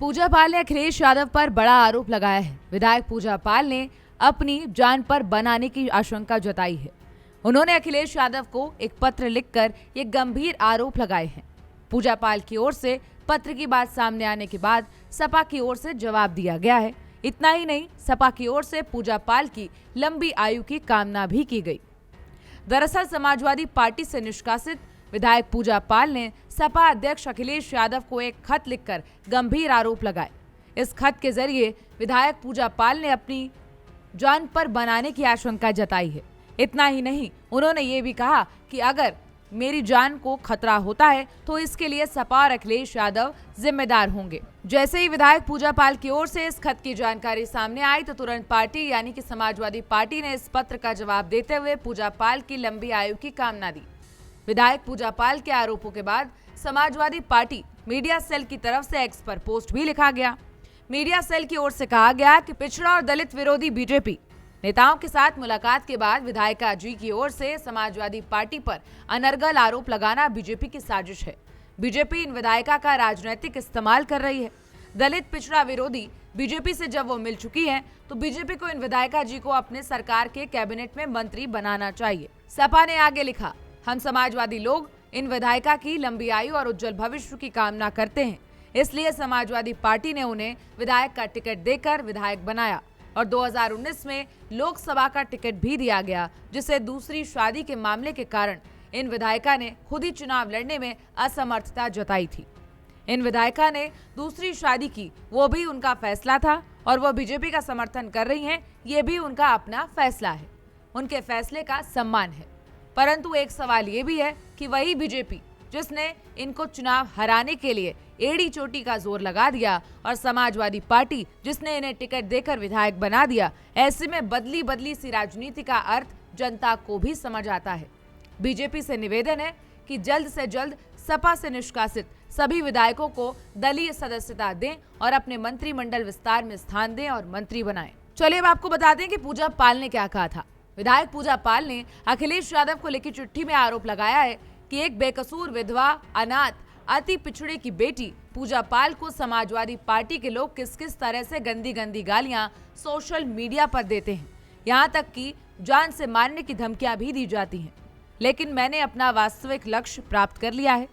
पूजा पाल ने अखिलेश यादव पर बड़ा आरोप लगाया है। विधायक पूजा पाल ने अपनी जान पर बनाने की आशंका जताई है। उन्होंने अखिलेश यादव को एक पत्र लिखकर ये गंभीर आरोप लगाए हैं। पूजा पाल की ओर से पत्र की बात सामने आने के बाद सपा की ओर से जवाब दिया गया है। इतना ही नहीं, सपा की ओर से पूजा पाल की लंबी आयु की कामना भी की गई। दरअसल समाजवादी पार्टी से निष्कासित विधायक पूजा पाल ने सपा अध्यक्ष अखिलेश यादव को एक खत लिखकर गंभीर आरोप लगाए। इस खत के जरिए विधायक पूजा पाल ने अपनी जान पर बनाने की आशंका जताई है। इतना ही नहीं, उन्होंने ये भी कहा कि अगर मेरी जान को खतरा होता है तो इसके लिए सपा और अखिलेश यादव जिम्मेदार होंगे। जैसे ही विधायक पूजा पाल की ओर से इस खत की जानकारी सामने आई तो तुरंत पार्टी यानी कि समाजवादी पार्टी ने इस पत्र का जवाब देते हुए पूजा पाल की लंबी आयु की कामना दी। विधायक पूजा पाल के आरोपों के बाद समाजवादी पार्टी मीडिया सेल की तरफ से एक्स पर पोस्ट भी लिखा गया। मीडिया सेल की ओर से कहा गया कि पिछड़ा और दलित विरोधी बीजेपी नेताओं के साथ मुलाकात के बाद विधायिका जी की ओर से समाजवादी पार्टी पर अनर्गल आरोप लगाना बीजेपी की साजिश है। बीजेपी इन विधायिका का राजनीतिक इस्तेमाल कर रही है। दलित पिछड़ा विरोधी बीजेपी से जब वो मिल चुकी है तो बीजेपी को इन विधायिका जी को अपने सरकार के कैबिनेट में मंत्री बनाना चाहिए। सपा ने आगे लिखा, हम समाजवादी लोग इन विधायिका की लंबी आयु और उज्जवल भविष्य की कामना करते हैं, इसलिए समाजवादी पार्टी ने उन्हें विधायक का टिकट देकर विधायक बनाया और 2019 में लोकसभा का टिकट भी दिया गया, जिसे दूसरी शादी के मामले के कारण इन विधायिका ने खुद ही चुनाव लड़ने में असमर्थता जताई थी। इन विधायिका ने दूसरी शादी की, वो भी उनका फैसला था और वो बीजेपी का समर्थन कर रही हैं, ये भी उनका अपना फैसला है, उनके फैसले का सम्मान है। परंतु एक सवाल ये भी है कि वही बीजेपी जिसने इनको चुनाव हराने के लिए एड़ी चोटी का जोर लगा दिया और समाजवादी पार्टी जिसने इन्हें टिकट देकर विधायक बना दिया, ऐसे में बदली बदली सी राजनीति का अर्थ जनता को भी समझ आता है। बीजेपी से निवेदन है कि जल्द से जल्द सपा से निष्कासित सभी विधायकों को दलीय सदस्यता दें और अपने मंत्रिमंडल विस्तार में स्थान दें और मंत्री बनाएं। चलिए अब आपको बता दें कि पूजा पाल ने क्या कहा था। विधायक पूजा पाल ने अखिलेश यादव को लिखी चिट्ठी में आरोप लगाया है कि एक बेकसूर विधवा, अनाथ, अति पिछड़े की बेटी पूजा पाल को समाजवादी पार्टी के लोग किस किस तरह से गंदी गंदी गालियां सोशल मीडिया पर देते हैं, यहां तक कि जान से मारने की धमकियां भी दी जाती हैं। लेकिन मैंने अपना वास्तविक लक्ष्य प्राप्त कर लिया है।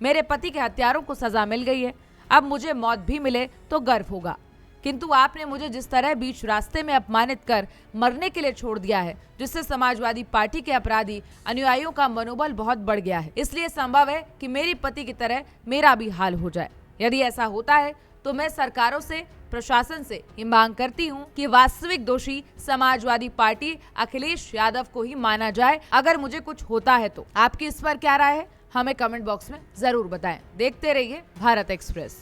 मेरे पति के हत्यारों को सजा मिल गई है। अब मुझे मौत भी मिले तो गर्व होगा, किंतु आपने मुझे जिस तरह बीच रास्ते में अपमानित कर मरने के लिए छोड़ दिया है, जिससे समाजवादी पार्टी के अपराधी अनुयायियों का मनोबल बहुत बढ़ गया है। इसलिए संभव है कि मेरे पति की तरह मेरा भी हाल हो जाए। यदि ऐसा होता है तो मैं सरकारों से, प्रशासन से ये मांग करती हूँ कि वास्तविक दोषी समाजवादी पार्टी अखिलेश यादव को ही माना जाए। अगर मुझे कुछ होता है तो आपकी इस पर क्या राय है, हमें कमेंट बॉक्स में जरूर बताएं। देखते रहिए भारत एक्सप्रेस।